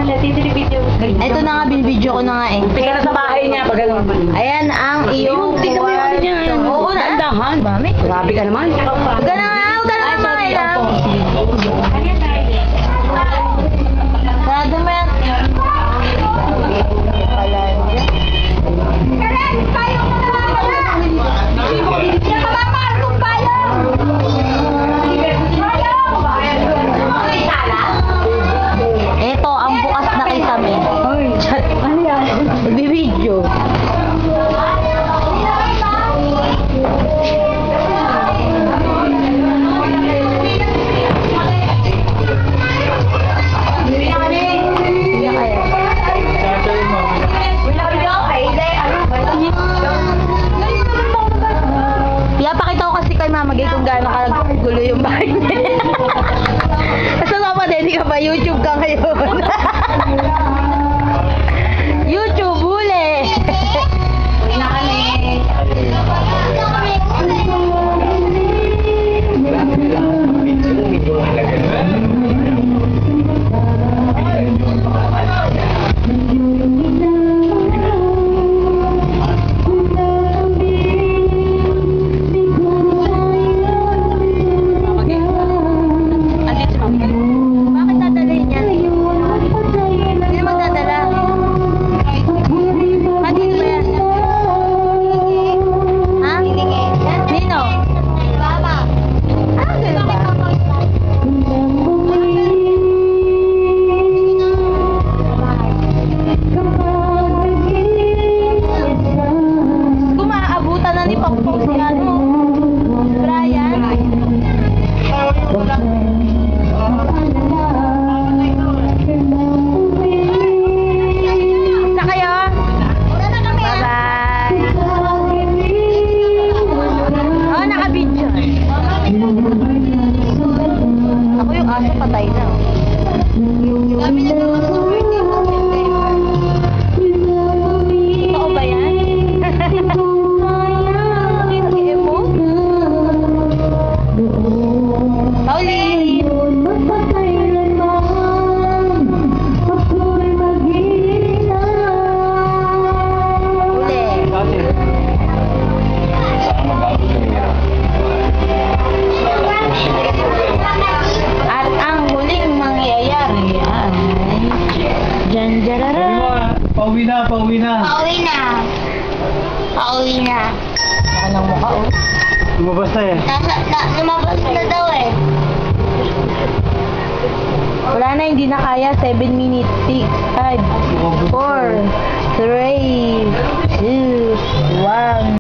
Ito na nga, binibidyo ko na nga eh. Tika na sa bahay niya, pag ano. Ayan ang iyong Tingnan niya. Oo na. Dahan. Mami. Grabe ka naman. Huwag ka na nga, mailang. Sarado mo yan. Ito, ang bukas na kisame. Ano yan? Bibidyo. Pinapakita ko kasi kay Mama Gay kung gaano kagulo yung bahay niya. Kasi Mama Denny ka ba? YouTube ka ngayon. YouTube, huli! Bakit dadalhin yan? Sino magdadala? Dito ba yan? Ha? Nino? Mama. Ah, ganun ba? Kung maaabutan na ni Pangpong si ano? Brian? Sa kayo? Bye-bye. Oh, naka-video. Ako yung aso patay na. Totoo ba yan? Pauli! At ang huling mangyayari ay janjarara. Pauwi na. Pauwi na. Anong mukha oh? Lumabas na eh. Lumabas na daw eh. Wala na, hindi na kaya. 7 minutes 6.